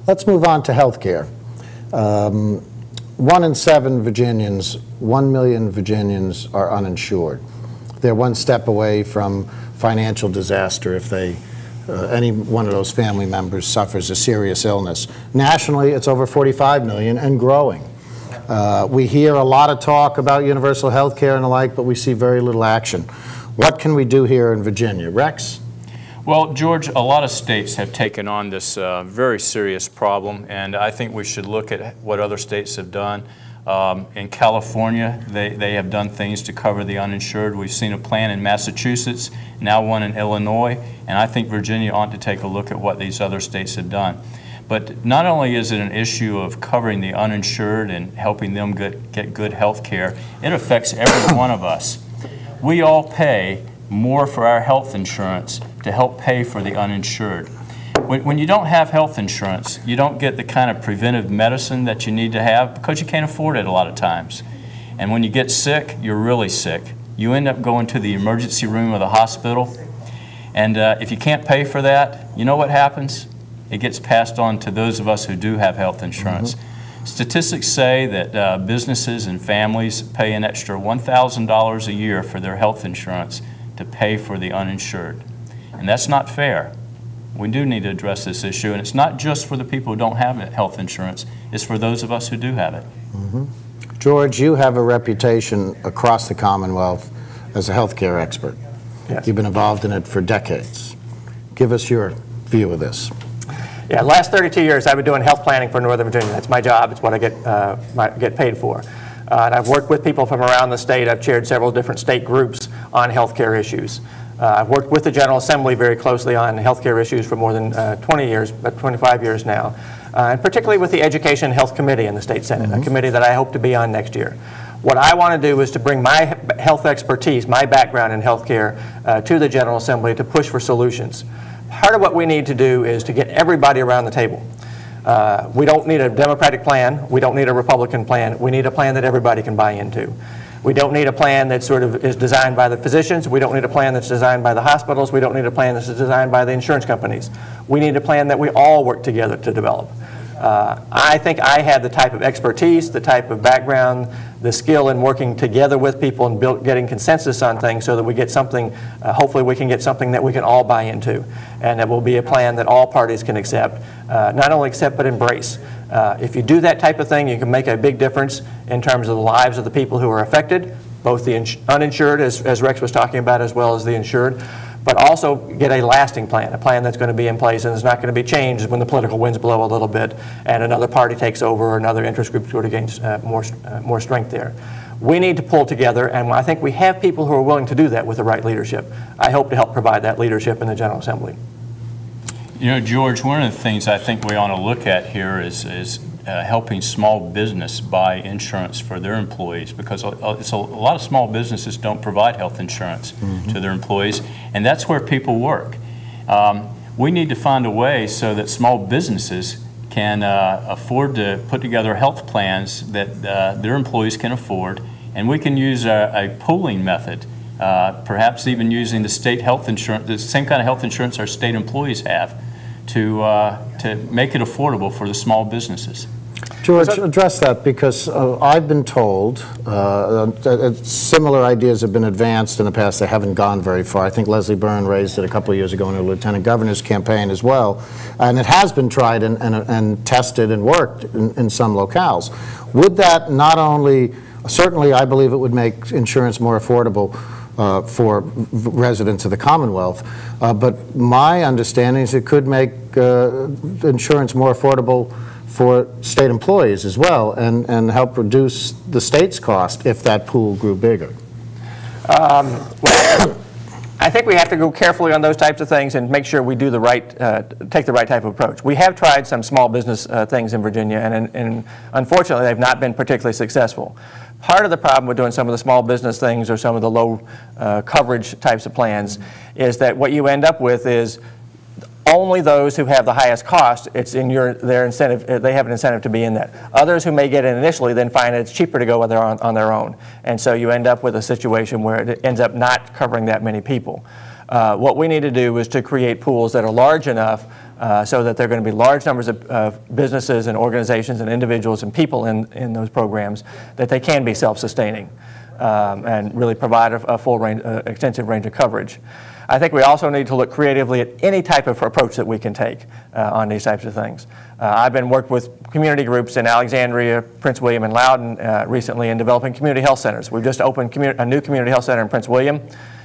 Let's move on to health care. 1 in 7 Virginians, 1 million Virginians are uninsured. They're one step away from financial disaster if any one of those family members suffers a serious illness. Nationally, it's over 45 million and growing. We hear a lot of talk about universal health care and the like, but we see very little action. What can we do here in Virginia? Rex? Well, George, a lot of states have taken on this very serious problem, and I think we should look at what other states have done. In California, they have done things to cover the uninsured. We've seen a plan in Massachusetts, now one in Illinois, and I think Virginia ought to take a look at what these other states have done. But not only is it an issue of covering the uninsured and helping them get good health care, it affects every one of us. We all pay more for our health insurance to help pay for the uninsured. When you don't have health insurance, you don't get the kind of preventive medicine that you need to have because you can't afford it a lot of times. And when you get sick, you're really sick. You end up going to the emergency room of the hospital, and if you can't pay for that, you know what happens? It gets passed on to those of us who do have health insurance. Statistics say that businesses and families pay an extra $1,000 a year for their health insurance to pay for the uninsured. And that's not fair. We do need to address this issue, and it's not just for the people who don't have health insurance, it's for those of us who do have it. George, you have a reputation across the Commonwealth as a healthcare expert. Yes. You've been involved in it for decades. Give us your view of this. Yeah, the last 32 years I've been doing health planning for Northern Virginia. That's my job. It's what I get paid for. And I've worked with people from around the state. I've chaired several different state groups on healthcare issues. I've worked with the General Assembly very closely on healthcare issues for more than 20 years, but 25 years now, and particularly with the Education and Health Committee in the State Senate, a committee that I hope to be on next year. What I want to do is to bring my health expertise, my background in healthcare, to the General Assembly to push for solutions. Part of what we need to do is to get everybody around the table. We don't need a Democratic plan. We don't need a Republican plan. We need a plan that everybody can buy into. We don't need a plan that sort of is designed by the physicians. We don't need a plan that's designed by the hospitals. We don't need a plan that's designed by the insurance companies. We need a plan that we all work together to develop. I think I have the type of expertise, the type of background, the skill in working together with people and getting consensus on things so that we get something, hopefully we can get something that we can all buy into, and that will be a plan that all parties can accept, not only accept but embrace. If you do that type of thing, you can make a big difference in terms of the lives of the people who are affected, both the uninsured, as Rex was talking about, as well as the insured, but also get a lasting plan, a plan that's going to be in place and is not going to be changed when the political winds blow a little bit and another party takes over or another interest group sort of gains more strength there. We need to pull together, and I think we have people who are willing to do that with the right leadership. I hope to help provide that leadership in the General Assembly. You know, George, one of the things I think we ought to look at here is helping small business buy insurance for their employees, because a lot of small businesses don't provide health insurance to their employees, and that's where people work. We need to find a way so that small businesses can afford to put together health plans that their employees can afford, and we can use a pooling method, perhaps even using the state health insurance, the same kind of health insurance our state employees have, to make it affordable for the small businesses. George, address that, because I've been told similar ideas have been advanced in the past. They haven't gone very far. I think Leslie Byrne raised it a couple of years ago in a lieutenant governor's campaign as well. And it has been tried and tested and worked in some locales. Would that not only, certainly I believe it would make insurance more affordable for residents of the Commonwealth, but my understanding is it could make insurance more affordable for state employees as well, and help reduce the state's cost if that pool grew bigger. Well, I think we have to go carefully on those types of things and make sure we do the right, take the right type of approach. We have tried some small business things in Virginia, and unfortunately they've not been particularly successful. Part of the problem with doing some of the small business things or some of the low coverage types of plans is that what you end up with is only those who have the highest cost, it's in their incentive, they have an incentive to be in that. Others who may get it initially then find it's cheaper to go on their own. And so you end up with a situation where it ends up not covering that many people. What we need to do is to create pools that are large enough so that there are going to be large numbers of businesses and organizations and individuals and people in those programs, that they can be self-sustaining and really provide a full range, extensive range of coverage. I think we also need to look creatively at any type of approach that we can take on these types of things. I've been working with community groups in Alexandria, Prince William, and Loudoun recently in developing community health centers. We've just opened a new community health center in Prince William.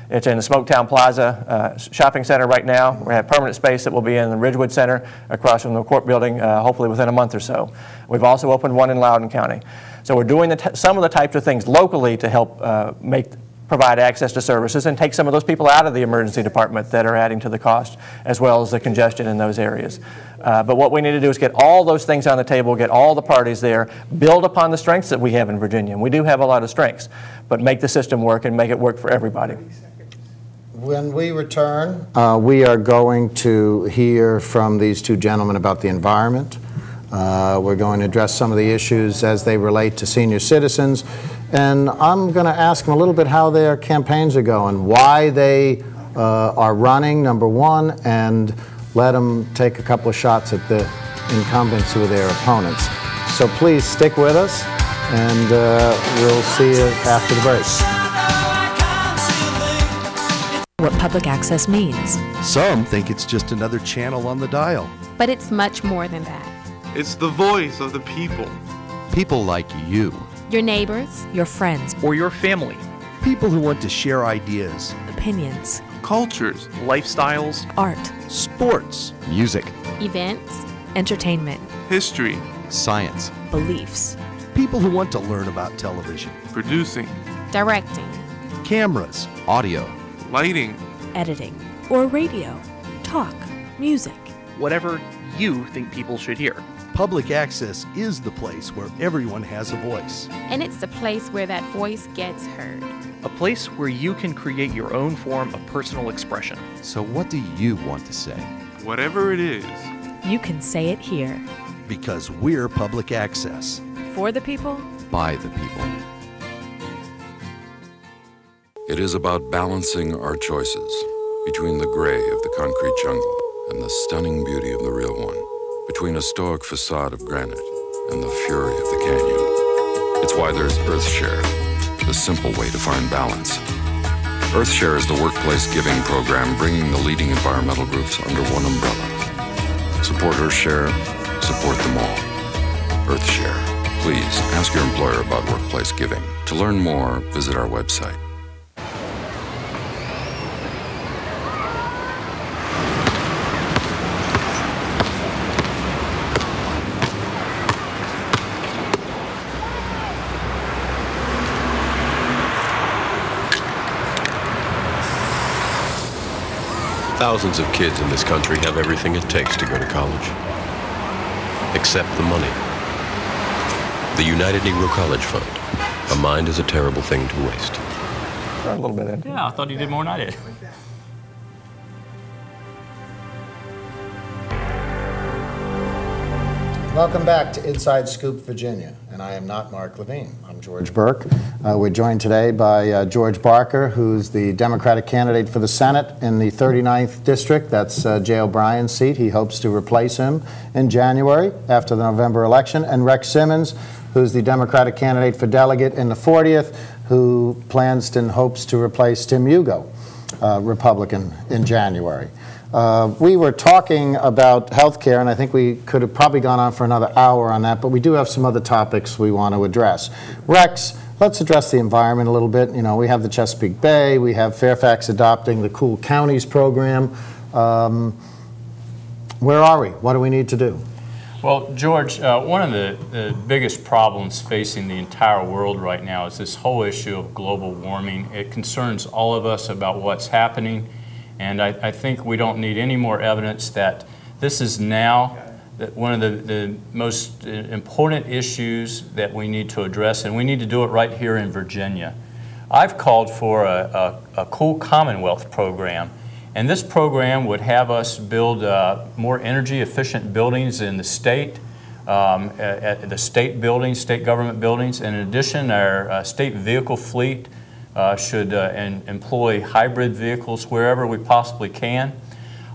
It's in the Smoketown Plaza shopping center right now. We have permanent space that will be in the Ridgewood Center across from the court building, hopefully within a month or so. We've also opened one in Loudoun County. So we're doing some of the types of things locally to help provide access to services and take some of those people out of the emergency department that are adding to the cost, as well as the congestion in those areas. But what we need to do is get all those things on the table, get all the parties there, build upon the strengths that we have in Virginia. And we do have a lot of strengths, but make the system work and make it work for everybody. When we return, we are going to hear from these two gentlemen about the environment. We're going to address some of the issues as they relate to senior citizens. And I'm going to ask them a little bit how their campaigns are going, why they are running, number one, and let them take a couple of shots at the incumbents who are their opponents. So please stick with us, and we'll see you after the break. What public access means. Some think it's just another channel on the dial. But it's much more than that. It's the voice of the people. People like you. Your neighbors, your friends, or your family. People who want to share ideas, opinions, cultures, lifestyles, art, sports, music, events, entertainment, history, science, beliefs. People who want to learn about television, producing, directing, cameras, audio, lighting, editing, or radio, talk, music. Whatever you think people should hear. Public access is the place where everyone has a voice. And it's the place where that voice gets heard. A place where you can create your own form of personal expression. So what do you want to say? Whatever it is. You can say it here. Because we're public access. For the people. By the people. It is about balancing our choices between the gray of the concrete jungle and the stunning beauty of the real one, between a stoic facade of granite and the fury of the canyon. It's why there's EarthShare, the simple way to find balance. EarthShare is the workplace giving program bringing the leading environmental groups under one umbrella. Support EarthShare, support them all. EarthShare. Please ask your employer about workplace giving. To learn more, visit our website. Thousands of kids in this country have everything it takes to go to college, except the money. The United Negro College Fund. A mind is a terrible thing to waste. A little bit in. Yeah, I thought you did more than I did. Welcome back to Inside Scoop, Virginia, and I am not Mark Levine. I'm George Burke. We're joined today by George Barker, who's the Democratic candidate for the Senate in the 39th District. That's Jay O'Brien's seat. He hopes to replace him in January after the November election. And Rex Simmons, who's the Democratic candidate for delegate in the 40th, who plans and hopes to replace Tim Hugo, Republican, in January. We were talking about health care, and I think we could have probably gone on for another hour on that, but we do have some other topics we want to address. Rex, let's address the environment a little bit. You know, we have the Chesapeake Bay, we have Fairfax adopting the Cool Counties program. Where are we? What do we need to do? Well, George, one of the biggest problems facing the entire world right now is this whole issue of global warming. It concerns all of us about what's happening. And I think we don't need any more evidence that this is now one of the most important issues that we need to address, and we need to do it right here in Virginia. I've called for a Cool Commonwealth program, and this program would have us build more energy efficient buildings in the state, at the state buildings, state government buildings. And in addition, our state vehicle fleet should employ hybrid vehicles wherever we possibly can.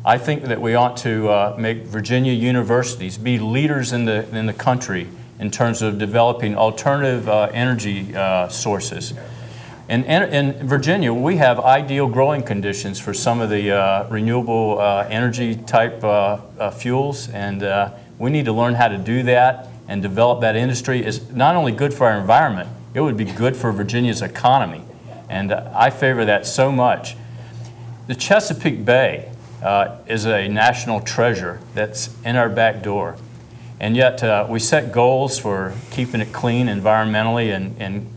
I think that we ought to make Virginia universities be leaders in the country in terms of developing alternative energy sources. In Virginia, we have ideal growing conditions for some of the renewable energy type fuels, and we need to learn how to do that and develop that industry. It's not only good for our environment, it would be good for Virginia's economy. And I favor that so much. The Chesapeake Bay is a national treasure that's in our back door. And yet we set goals for keeping it clean environmentally and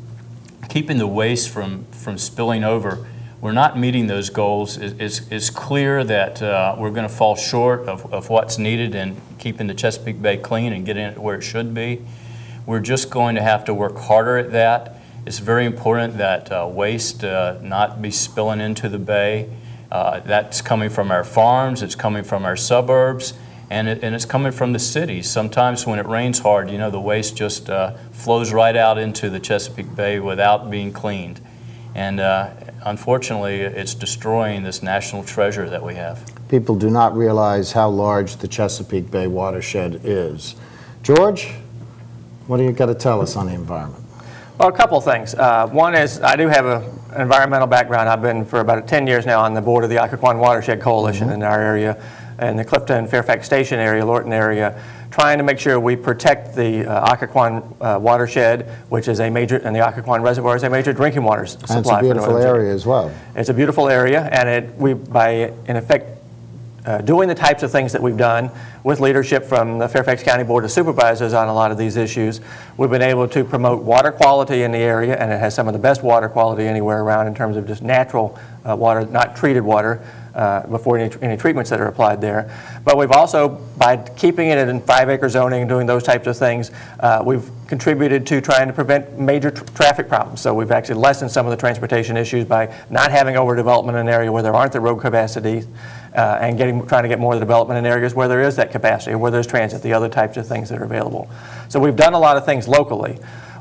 keeping the waste from spilling over. We're not meeting those goals. It's clear that we're going to fall short of what's needed in keeping the Chesapeake Bay clean and getting it where it should be. We're just going to have to work harder at that. It's very important that waste not be spilling into the bay. That's coming from our farms, it's coming from our suburbs, and it's coming from the cities. Sometimes when it rains hard, you know, the waste just flows right out into the Chesapeake Bay without being cleaned. And unfortunately, it's destroying this national treasure that we have. People do not realize how large the Chesapeake Bay watershed is. George, what do you got to tell us on the environment? Well, a couple things. One is I do have an environmental background. I've been for about 10 years now on the board of the Occoquan Watershed Coalition in our area, in the Clifton, Fairfax Station area, Lorton area, trying to make sure we protect the Occoquan watershed, which is a major, and the Occoquan Reservoir is a major drinking water supply. And it's a beautiful area as well. It's a beautiful area, and in effect, doing the types of things that we've done with leadership from the Fairfax County Board of Supervisors on a lot of these issues, we've been able to promote water quality in the area, and it has some of the best water quality anywhere around in terms of just natural water, not treated water, before any treatments that are applied there. But we've also, by keeping it in 5-acre zoning and doing those types of things, we've contributed to trying to prevent major traffic problems. So we've actually lessened some of the transportation issues by not having overdevelopment in an area where there aren't the road capacities, and trying to get more of the development in areas where there is that capacity, where there's transit, the other types of things that are available. So we've done a lot of things locally.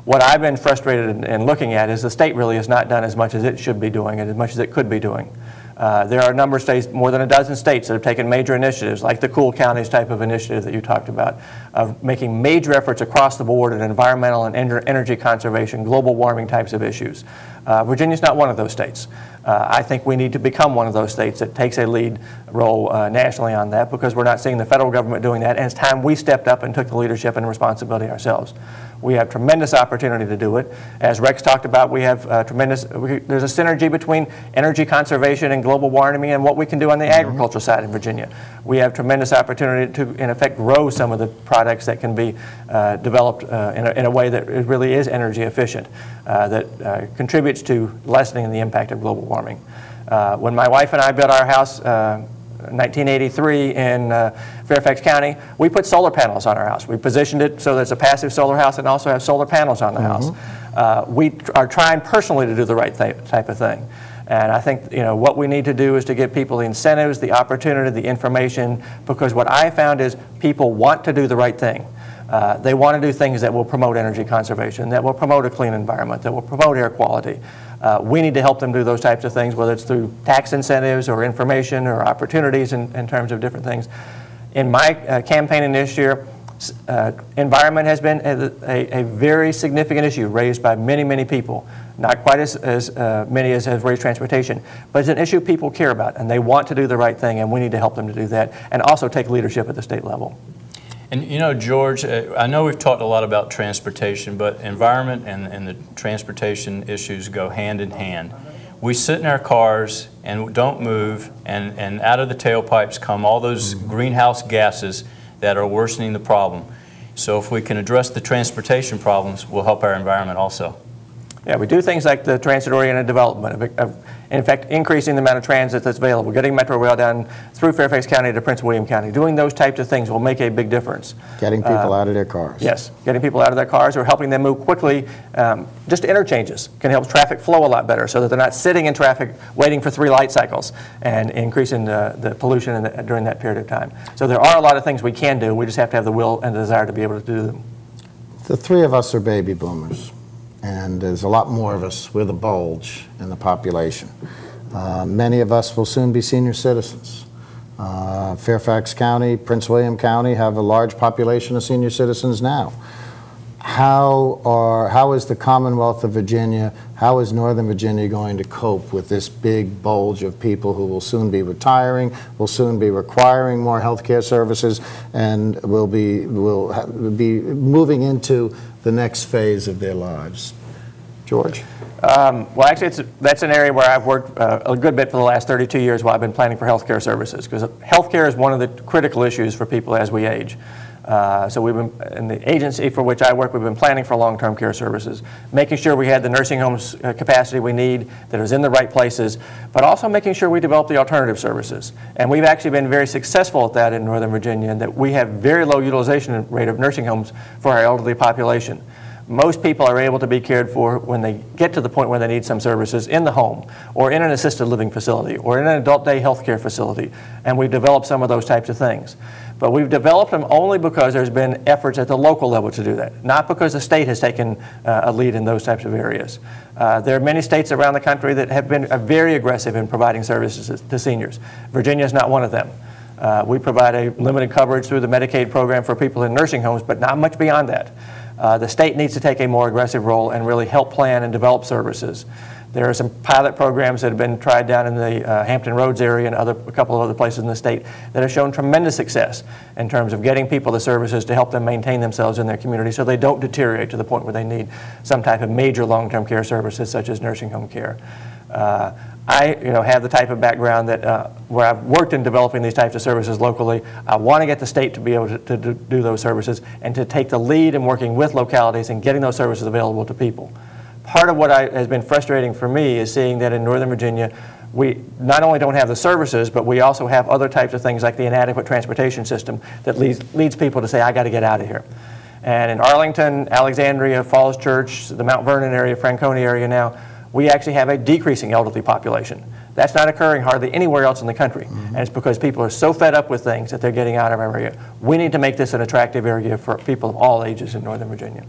What I've been frustrated in looking at is the state really has not done as much as it should be doing and as much as it could be doing. There are a number of states, more than a dozen states, that have taken major initiatives, like the Cool Counties type of initiative that you talked about, of making major efforts across the board in environmental and energy conservation, global warming types of issues. Virginia's not one of those states. I think we need to become one of those states that takes a lead role nationally on that, because we're not seeing the federal government doing that, and it's time we stepped up and took the leadership and responsibility ourselves. We have tremendous opportunity to do it. As Rex talked about, we have there's a synergy between energy conservation and global warming and what we can do on the agricultural side in Virginia. We have tremendous opportunity to, in effect, grow some of the products that can be developed in a way that it really is energy efficient, that contributes to lessening the impact of global warming. When my wife and I built our house, 1983 in Fairfax County, we put solar panels on our house. We positioned it so that it's a passive solar house and also have solar panels on the house. We are trying personally to do the right type of thing. And I think what we need to do is to give people the incentives, the opportunity, the information, because what I found is people want to do the right thing. They want to do things that will promote energy conservation, that will promote a clean environment, that will promote air quality. We need to help them do those types of things, whether it's through tax incentives or information or opportunities in terms of different things. In my campaigning this year, environment has been a very significant issue raised by many, many people. Not quite as many as have raised transportation, but it's an issue people care about, and they want to do the right thing, and we need to help them to do that, and also take leadership at the state level. And George, I know we've talked a lot about transportation, but environment and the transportation issues go hand in hand. We sit in our cars and don't move, and out of the tailpipes come all those greenhouse gases that are worsening the problem. So if we can address the transportation problems, we'll help our environment also. Yeah, we do things like the transit-oriented development, in fact, increasing the amount of transit that's available, getting Metro Rail down through Fairfax County to Prince William County. Doing those types of things will make a big difference. Getting people out of their cars. Yes, getting people out of their cars or helping them move quickly. Just interchanges can help traffic flow a lot better so that they're not sitting in traffic waiting for 3 light cycles and increasing the pollution during that period of time. So there are a lot of things we can do. We just have to have the will and the desire to be able to do them. The 3 of us are baby boomers, and there's a lot more of us with a bulge in the population. Many of us will soon be senior citizens. Fairfax County, Prince William County have a large population of senior citizens now. How is the Commonwealth of Virginia, how is Northern Virginia going to cope with this big bulge of people who will soon be retiring, will soon be requiring more health care services, and will be moving into the next phase of their lives? George? Well, actually, that's an area where I've worked a good bit for the last 32 years while I've been planning for health care services, because health care is one of the critical issues for people as we age. So we've been, in the agency for which I work, we've been planning for long-term care services, making sure we had the nursing homes capacity we need, that it was in the right places, but also making sure we develop the alternative services. And we've actually been very successful at that in Northern Virginia, in that we have very low utilization rate of nursing homes for our elderly population. Most people are able to be cared for when they get to the point where they need some services in the home or in an assisted living facility or in an adult day health care facility, and we've developed some of those types of things. But we've developed them only because there's been efforts at the local level to do that, not because the state has taken a lead in those types of areas. There are many states around the country that have been very aggressive in providing services to seniors. Virginia is not one of them. We provide a limited coverage through the Medicaid program for people in nursing homes, but not much beyond that. The state needs to take a more aggressive role and really help plan and develop services. There are some pilot programs that have been tried down in the Hampton Roads area and a couple of other places in the state that have shown tremendous success in terms of getting people the services to help them maintain themselves in their community so they don't deteriorate to the point where they need some type of major long-term care services such as nursing home care. I have the type of background that where I've worked in developing these types of services locally. I want to get the state to be able to do those services and to take the lead in working with localities and getting those services available to people. Part of what has been frustrating for me is seeing that in Northern Virginia, we not only don't have the services, but we also have other types of things like the inadequate transportation system that leads people to say, I got to get out of here. And in Arlington, Alexandria, Falls Church, the Mount Vernon area, Franconia area now, we actually have a decreasing elderly population. That's not occurring hardly anywhere else in the country. And it's because people are so fed up with things that they're getting out of our area. We need to make this an attractive area for people of all ages in Northern Virginia.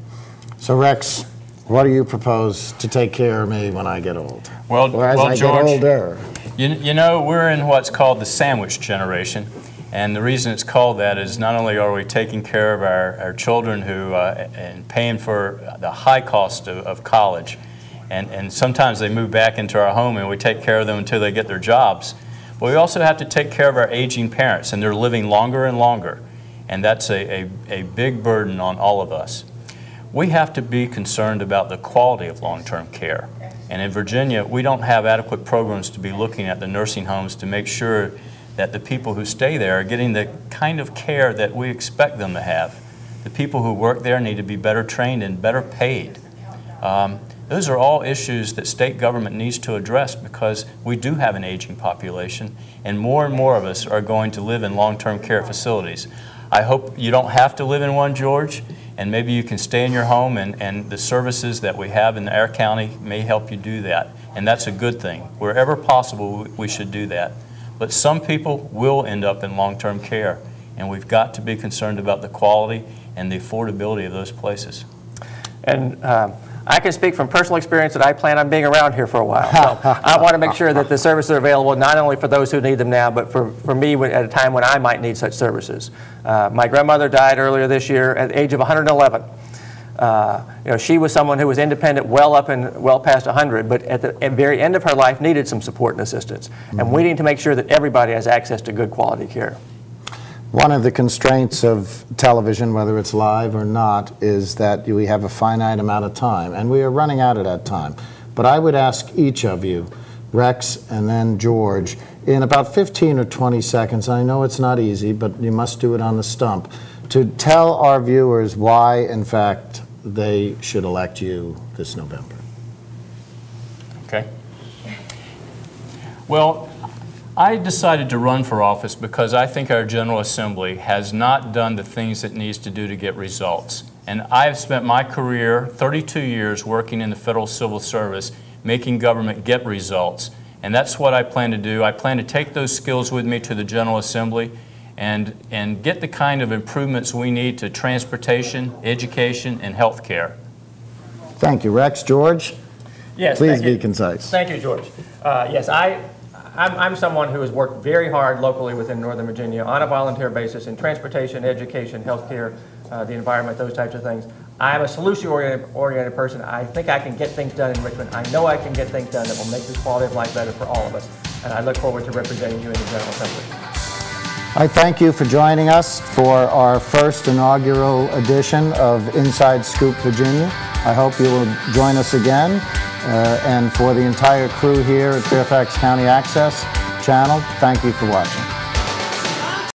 So Rex, What do you propose to take care of me when I get old? Well, or as I George, get older? You know, we're in what's called the sandwich generation. And the reason it's called that is not only are we taking care of our children who and paying for the high cost of college, and sometimes they move back into our home and we take care of them until they get their jobs, but we also have to take care of our aging parents, and they're living longer and longer, and that's a big burden on all of us. We have to be concerned about the quality of long-term care. And in Virginia, we don't have adequate programs to be looking at the nursing homes to make sure that the people who stay there are getting the kind of care that we expect them to have. The people who work there need to be better trained and better paid. Those are all issues that state government needs to address because we do have an aging population and more of us are going to live in long-term care facilities. I hope you don't have to live in one, George, and maybe you can stay in your home and the services that we have in our county may help you do that. And that's a good thing. Wherever possible, we should do that. But some people will end up in long-term care, and we've got to be concerned about the quality and the affordability of those places. And I can speak from personal experience that I plan on being around here for a while. So I want to make sure that the services are available not only for those who need them now, but for me at a time when I might need such services. My grandmother died earlier this year at the age of 111. You know, she was someone who was independent well past 100, but at the very end of her life needed some support and assistance. And we need to make sure that everybody has access to good quality care. One of the constraints of television, whether it's live or not, is that we have a finite amount of time, and we are running out of that time. But I would ask each of you, Rex and then George, in about 15 or 20 seconds, I know it's not easy, but you must do it on the stump, to tell our viewers why, in fact, they should elect you this November. Okay. Well, I decided to run for office because I think our General Assembly has not done the things it needs to do to get results. And I've spent my career, 32 years, working in the federal civil service, making government get results. And that's what I plan to do. I plan to take those skills with me to the General Assembly and get the kind of improvements we need to transportation, education, and health care. Thank you, Rex. George? Yes, please be concise. Thank you, George. Yes, I'm someone who has worked very hard locally within Northern Virginia on a volunteer basis in transportation, education, healthcare, the environment, those types of things. I'm a solution-oriented person. I think I can get things done in Richmond. I know I can get things done that will make the quality of life better for all of us. And I look forward to representing you in the General Assembly. I thank you for joining us for our first inaugural edition of Inside Scoop Virginia. I hope you will join us again. And for the entire crew here at Fairfax County Access Channel, thank you for watching.